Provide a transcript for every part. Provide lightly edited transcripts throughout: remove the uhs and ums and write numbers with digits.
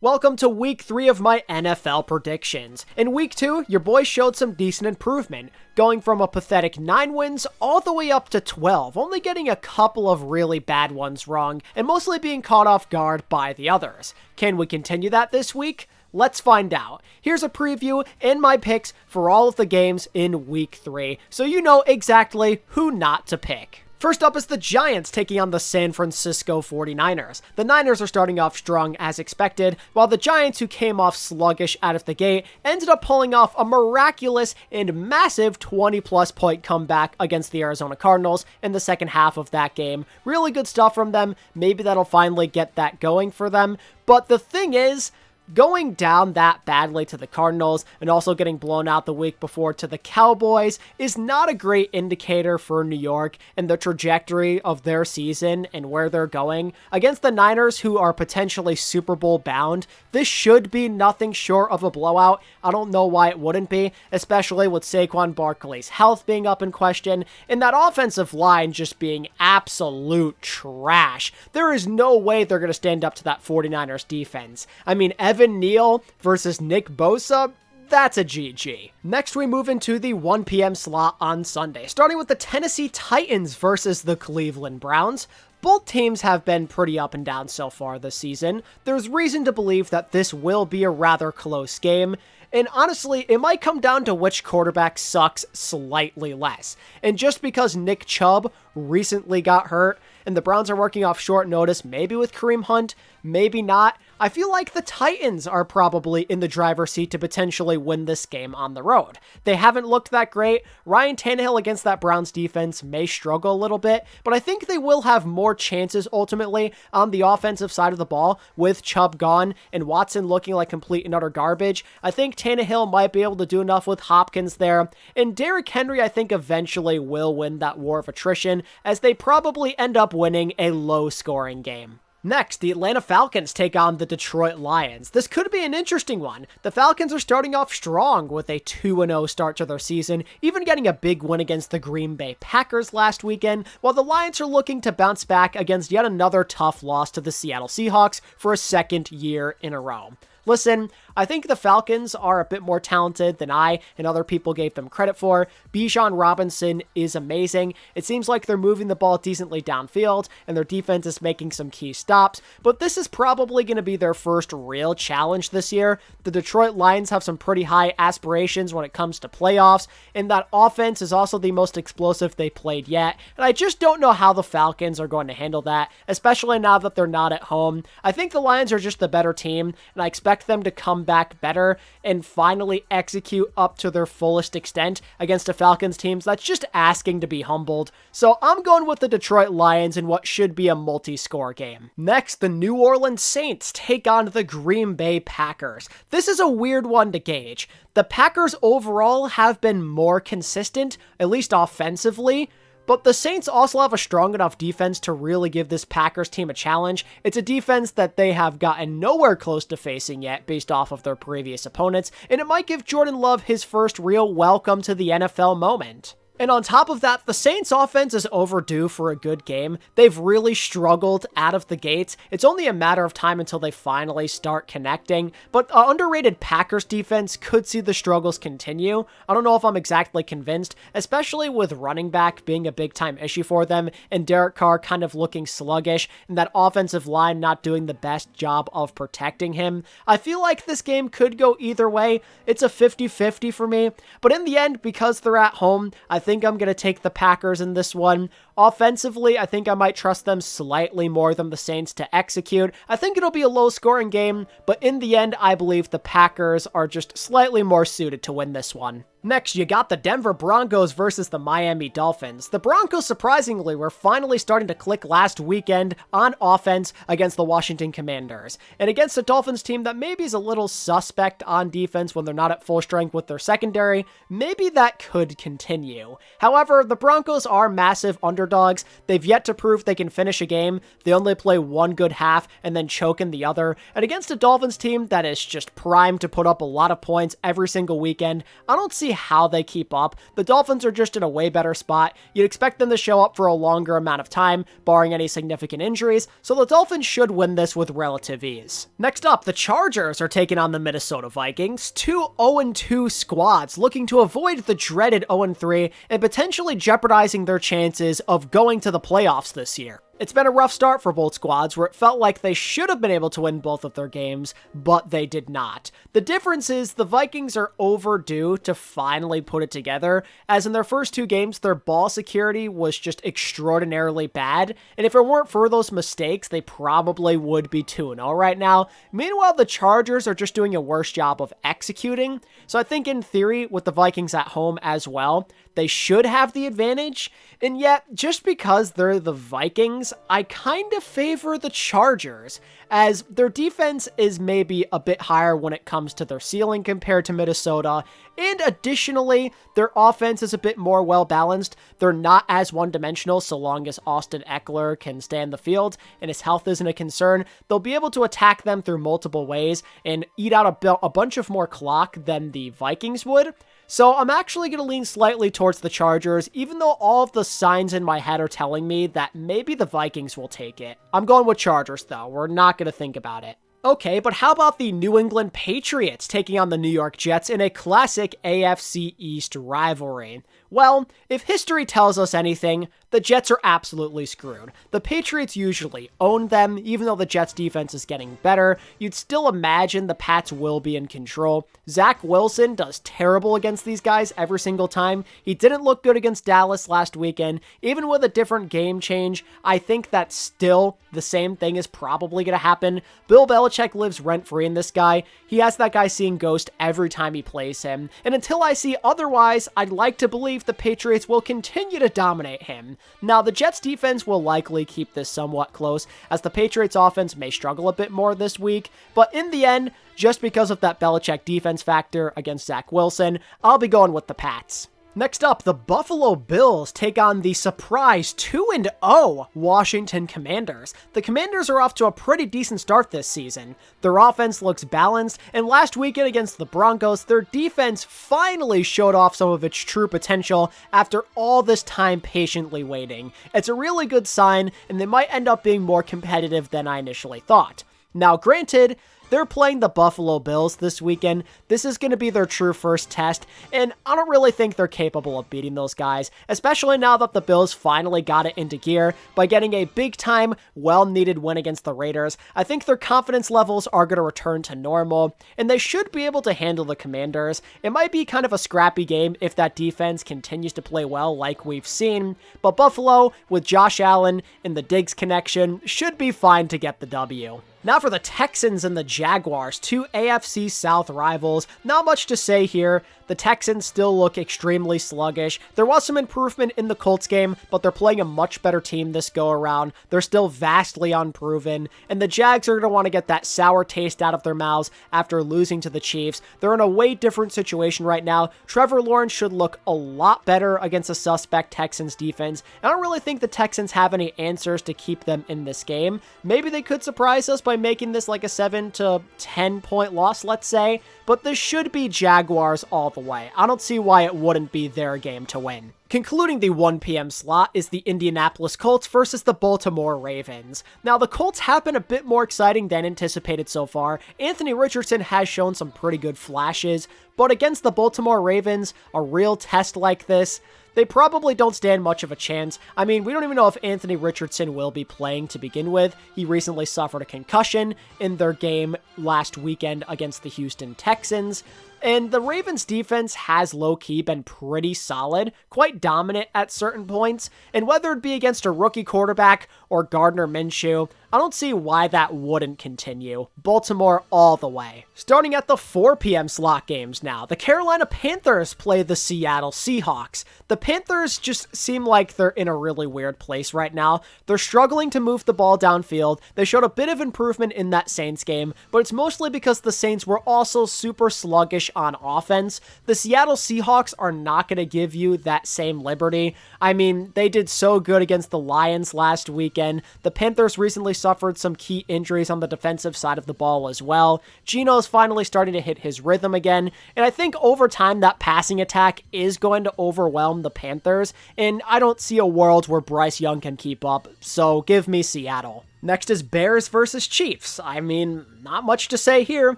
Welcome to week 3 of my NFL predictions. In week 2, your boys showed some decent improvement, going from a pathetic 9 wins all the way up to 12, only getting a couple of really bad ones wrong, and mostly being caught off guard by the others. Can we continue that this week? Let's find out. Here's a preview and my picks for all of the games in week 3, so you know exactly who not to pick. First up is the Giants taking on the San Francisco 49ers. The Niners are starting off strong as expected, while the Giants, who came off sluggish out of the gate, ended up pulling off a miraculous and massive 20-plus point comeback against the Arizona Cardinals in the second half of that game. Really good stuff from them. Maybe that'll finally get that going for them. But the thing is, going down that badly to the Cardinals and also getting blown out the week before to the Cowboys is not a great indicator for New York and the trajectory of their season and where they're going. Against the Niners, who are potentially Super Bowl bound, this should be nothing short of a blowout. I don't know why it wouldn't be, especially with Saquon Barkley's health being up in question and that offensive line just being absolute trash. There is no way they're going to stand up to that 49ers defense. I mean, Evan Neal versus Nick Bosa, that's a GG. Next, we move into the 1 p.m. slot on Sunday, starting with the Tennessee Titans versus the Cleveland Browns. Both teams have been pretty up and down so far this season. There's reason to believe that this will be a rather close game. And honestly, it might come down to which quarterback sucks slightly less. And just because Nick Chubb recently got hurt, and the Browns are working off short notice, maybe with Kareem Hunt, maybe not, I feel like the Titans are probably in the driver's seat to potentially win this game on the road. They haven't looked that great. Ryan Tannehill against that Browns defense may struggle a little bit, but I think they will have more chances ultimately on the offensive side of the ball with Chubb gone and Watson looking like complete and utter garbage. I think Tannehill might be able to do enough with Hopkins there, and Derrick Henry I think eventually will win that war of attrition as they probably end up winning a low-scoring game. Next, the Atlanta Falcons take on the Detroit Lions. This could be an interesting one. The Falcons are starting off strong with a 2-0 start to their season, even getting a big win against the Green Bay Packers last weekend, while the Lions are looking to bounce back against yet another tough loss to the Seattle Seahawks for a second year in a row. Listen, I think the Falcons are a bit more talented than I and other people gave them credit for. Bijan Robinson is amazing. It seems like they're moving the ball decently downfield, and their defense is making some key stops, but this is probably going to be their first real challenge this year. The Detroit Lions have some pretty high aspirations when it comes to playoffs, and that offense is also the most explosive they played yet, and I just don't know how the Falcons are going to handle that, especially now that they're not at home. I think the Lions are just the better team, and I expect them to come back better and finally execute up to their fullest extent against a Falcons team that's just asking to be humbled. So I'm going with the Detroit Lions in what should be a multi-score game. Next, the New Orleans Saints take on the Green Bay Packers. This is a weird one to gauge. The Packers overall have been more consistent, at least offensively, but the Saints also have a strong enough defense to really give this Packers team a challenge. It's a defense that they have gotten nowhere close to facing yet based off of their previous opponents, and it might give Jordan Love his first real welcome to the NFL moment. And on top of that, the Saints offense is overdue for a good game. They've really struggled out of the gates. It's only a matter of time until they finally start connecting, but an underrated Packers defense could see the struggles continue. I don't know if I'm exactly convinced, especially with running back being a big time issue for them and Derek Carr kind of looking sluggish and that offensive line not doing the best job of protecting him. I feel like this game could go either way. It's a 50-50 for me, but in the end, because they're at home, I think I'm going to take the Packers in this one. Offensively, I think I might trust them slightly more than the Saints to execute. I think it'll be a low-scoring game, but in the end, I believe the Packers are just slightly more suited to win this one. Next, you got the Denver Broncos versus the Miami Dolphins. The Broncos, surprisingly, were finally starting to click last weekend on offense against the Washington Commanders. And against a Dolphins team that maybe is a little suspect on defense when they're not at full strength with their secondary, maybe that could continue. However, the Broncos are massive underdogs underdogs. They've yet to prove they can finish a game. They only play one good half and then choke in the other. And against a Dolphins team that is just primed to put up a lot of points every single weekend, I don't see how they keep up. The Dolphins are just in a way better spot. You'd expect them to show up for a longer amount of time, barring any significant injuries, so the Dolphins should win this with relative ease. Next up, the Chargers are taking on the Minnesota Vikings, two 0-2 squads looking to avoid the dreaded 0-3 and potentially jeopardizing their chances of going to the playoffs this year. It's been a rough start for both squads where it felt like they should have been able to win both of their games, but they did not. The difference is the Vikings are overdue to finally put it together, as in their first two games, their ball security was just extraordinarily bad, and if it weren't for those mistakes, they probably would be 2-0 right now. Meanwhile, the Chargers are just doing a worse job of executing, so I think in theory, with the Vikings at home as well, they should have the advantage, and yet, just because they're the Vikings, I kind of favor the Chargers, as their defense is maybe a bit higher when it comes to their ceiling compared to Minnesota, and additionally, their offense is a bit more well-balanced. They're not as one-dimensional so long as Austin Eckler can stay in the field and his health isn't a concern. They'll be able to attack them through multiple ways and eat out a bunch of more clock than the Vikings would. So I'm actually going to lean slightly towards the Chargers, even though all of the signs in my head are telling me that maybe the Vikings will take it. I'm going with Chargers, though. We're not going to think about it. Okay, but how about the New England Patriots taking on the New York Jets in a classic AFC East rivalry? Well, if history tells us anything, the Jets are absolutely screwed. The Patriots usually own them, even though the Jets defense is getting better. You'd still imagine the Pats will be in control. Zach Wilson does terrible against these guys every single time. He didn't look good against Dallas last weekend. Even with a different game change, I think that still the same thing is probably going to happen. Bill Belichick lives rent-free in this guy. He has that guy seeing ghost every time he plays him. And until I see otherwise, I'd like to believe the Patriots will continue to dominate him. Now, the Jets defense will likely keep this somewhat close, as the Patriots offense may struggle a bit more this week, but in the end, just because of that Belichick defense factor against Zach Wilson, I'll be going with the Pats. Next up, the Buffalo Bills take on the surprise 2-0 Washington Commanders. The Commanders are off to a pretty decent start this season. Their offense looks balanced, and last weekend against the Broncos, their defense finally showed off some of its true potential after all this time patiently waiting. It's a really good sign, and they might end up being more competitive than I initially thought. Now, granted, they're playing the Buffalo Bills this weekend. This is going to be their true first test, and I don't really think they're capable of beating those guys, especially now that the Bills finally got it into gear by getting a big-time, well-needed win against the Raiders. I think their confidence levels are going to return to normal, and they should be able to handle the Commanders. It might be kind of a scrappy game if that defense continues to play well like we've seen, but Buffalo, with Josh Allen and the Diggs connection, should be fine to get the W. Now for the Texans and the Jaguars, two AFC South rivals. Not much to say here. The Texans still look extremely sluggish. There was some improvement in the Colts game, but they're playing a much better team this go-around. They're still vastly unproven, and the Jags are going to want to get that sour taste out of their mouths after losing to the Chiefs. They're in a way different situation right now. Trevor Lawrence should look a lot better against a suspect Texans defense. I don't really think the Texans have any answers to keep them in this game. Maybe they could surprise us by making this like a 7 to 10 point loss, let's say, but this should be Jaguars all the way. I don't see why it wouldn't be their game to win. Concluding the 1 p.m. slot is the Indianapolis Colts versus the Baltimore Ravens. Now, the Colts have been a bit more exciting than anticipated so far. Anthony Richardson has shown some pretty good flashes, but against the Baltimore Ravens, a real test like this, they probably don't stand much of a chance. I mean, we don't even know if Anthony Richardson will be playing to begin with. He recently suffered a concussion in their game last weekend against the Houston Texans. And the Ravens defense has low-key been pretty solid, quite dominant at certain points, and whether it be against a rookie quarterback or Gardner Minshew, I don't see why that wouldn't continue. Baltimore all the way. Starting at the 4 p.m. slot games now, the Carolina Panthers play the Seattle Seahawks. The Panthers just seem like they're in a really weird place right now. They're struggling to move the ball downfield. They showed a bit of improvement in that Saints game, but it's mostly because the Saints were also super sluggish on offense. The Seattle Seahawks are not going to give you that same liberty. I mean, they did so good against the Lions last weekend. The Panthers recently suffered some key injuries on the defensive side of the ball as well. Geno's finally starting to hit his rhythm again, and I think over time that passing attack is going to overwhelm the Panthers, and I don't see a world where Bryce Young can keep up, so give me Seattle. Next is Bears versus Chiefs. I mean, not much to say here.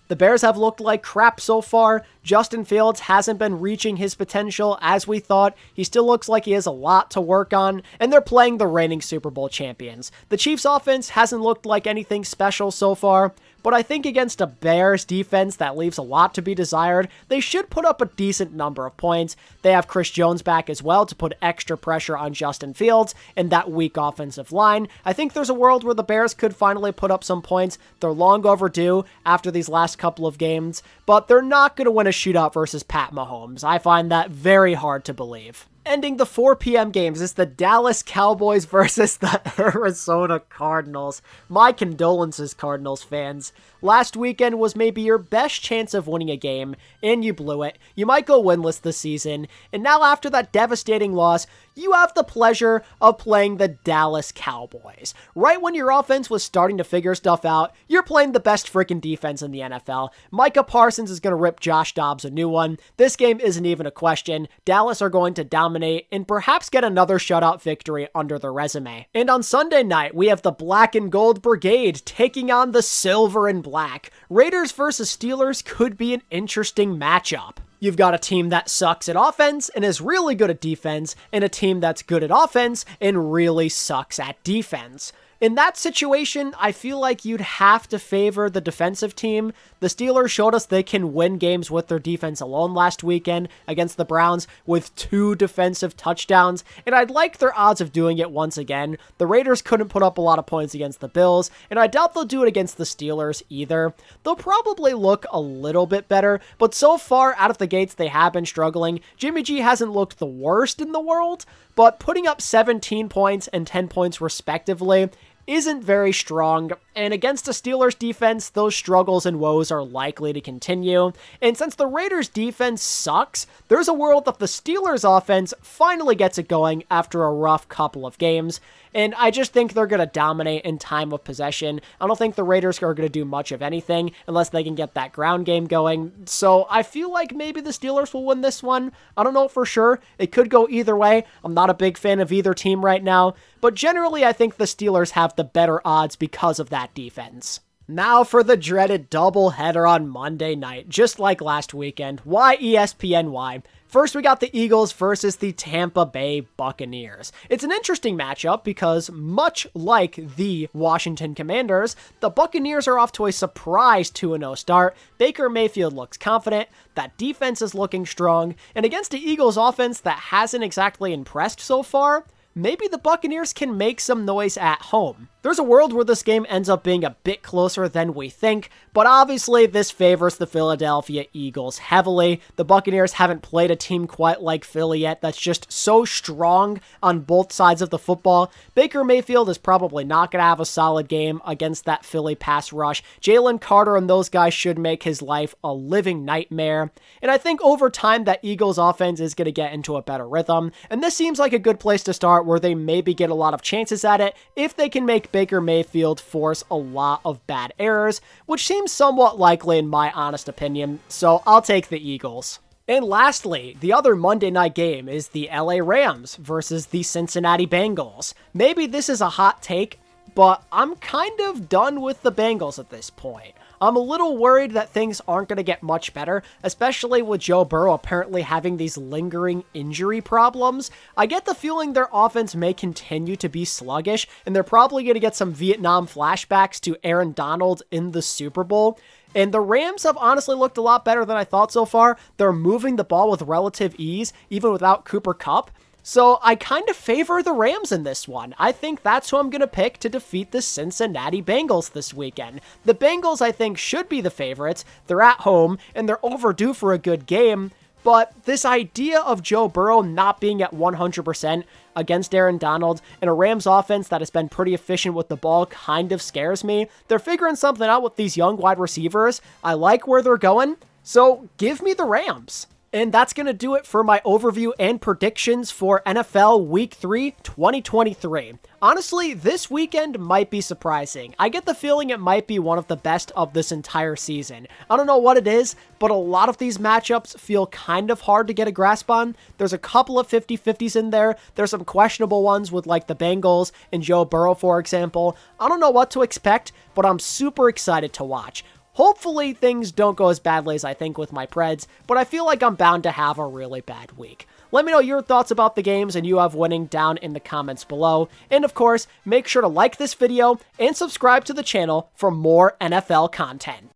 The Bears have looked like crap so far. Justin Fields hasn't been reaching his potential as we thought. He still looks like he has a lot to work on, and they're playing the reigning Super Bowl champions. The Chiefs' offense hasn't looked like anything special so far, but I think against a Bears defense that leaves a lot to be desired, they should put up a decent number of points. They have Chris Jones back as well to put extra pressure on Justin Fields and that weak offensive line. I think there's a world where the Bears could finally put up some points. They're long overdue after these last couple of games, but they're not going to win a shootout versus Pat Mahomes. I find that very hard to believe. Ending the 4 p.m. games is the Dallas Cowboys versus the Arizona Cardinals. My condolences, Cardinals fans. Last weekend was maybe your best chance of winning a game, and you blew it. You might go winless this season, and now after that devastating loss, you have the pleasure of playing the Dallas Cowboys. Right when your offense was starting to figure stuff out, you're playing the best freaking defense in the NFL. Micah Parsons is going to rip Josh Dobbs a new one. This game isn't even a question. Dallas are going to dominate and perhaps get another shutout victory under their resume. And on Sunday night, we have the Black and Gold Brigade taking on the Silver and Black. Raiders versus Steelers could be an interesting matchup. You've got a team that sucks at offense and is really good at defense, and a team that's good at offense and really sucks at defense. In that situation, I feel like you'd have to favor the defensive team. The Steelers showed us they can win games with their defense alone last weekend against the Browns with 2 defensive touchdowns, and I'd like their odds of doing it once again. The Raiders couldn't put up a lot of points against the Bills, and I doubt they'll do it against the Steelers either. They'll probably look a little bit better, but so far out of the gates they have been struggling. Jimmy G hasn't looked the worst in the world, but putting up 17 points and 10 points respectively isn't very strong, and against a Steelers defense, those struggles and woes are likely to continue. And since the Raiders defense sucks, there's a world that the Steelers offense finally gets it going after a rough couple of games. And I just think they're going to dominate in time of possession. I don't think the Raiders are going to do much of anything unless they can get that ground game going. So I feel like maybe the Steelers will win this one. I don't know for sure. It could go either way. I'm not a big fan of either team right now. But generally, I think the Steelers have the better odds because of that defense. Now for the dreaded doubleheader on Monday night, just like last weekend. Why ESPN? Why? First, we got the Eagles versus the Tampa Bay Buccaneers. It's an interesting matchup because, much like the Washington Commanders, the Buccaneers are off to a surprise 2-0 start. Baker Mayfield looks confident, that defense is looking strong, and against the Eagles offense that hasn't exactly impressed so far, maybe the Buccaneers can make some noise at home. There's a world where this game ends up being a bit closer than we think, but obviously this favors the Philadelphia Eagles heavily. The Buccaneers haven't played a team quite like Philly yet that's just so strong on both sides of the football. Baker Mayfield is probably not going to have a solid game against that Philly pass rush. Jalen Carter and those guys should make his life a living nightmare. And I think over time that Eagles offense is going to get into a better rhythm, and this seems like a good place to start where they maybe get a lot of chances at it if they can make Baker Mayfield force a lot of bad errors, which seems somewhat likely in my honest opinion, so I'll take the Eagles. And lastly, the other Monday night game is the LA Rams versus the Cincinnati Bengals. Maybe this is a hot take, but I'm kind of done with the Bengals at this point. I'm a little worried that things aren't going to get much better, especially with Joe Burrow apparently having these lingering injury problems. I get the feeling their offense may continue to be sluggish, and they're probably going to get some Vietnam flashbacks to Aaron Donald in the Super Bowl. And the Rams have honestly looked a lot better than I thought so far. They're moving the ball with relative ease, even without Cooper Kupp. So I kind of favor the Rams in this one. I think that's who I'm going to pick to defeat the Cincinnati Bengals this weekend. The Bengals, I think, should be the favorites. They're at home, and they're overdue for a good game. But this idea of Joe Burrow not being at 100% against Aaron Donald and a Rams offense that has been pretty efficient with the ball kind of scares me. They're figuring something out with these young wide receivers. I like where they're going, so give me the Rams. And that's going to do it for my overview and predictions for NFL Week 3, 2023. Honestly, this weekend might be surprising. I get the feeling it might be one of the best of this entire season. I don't know what it is, but a lot of these matchups feel kind of hard to get a grasp on. There's a couple of 50-50s in there. There's some questionable ones with like the Bengals and Joe Burrow, for example. I don't know what to expect, but I'm super excited to watch. Hopefully things don't go as badly as I think with my preds, but I feel like I'm bound to have a really bad week. Let me know your thoughts about the games and you have winning down in the comments below. And of course, make sure to like this video and subscribe to the channel for more NFL content.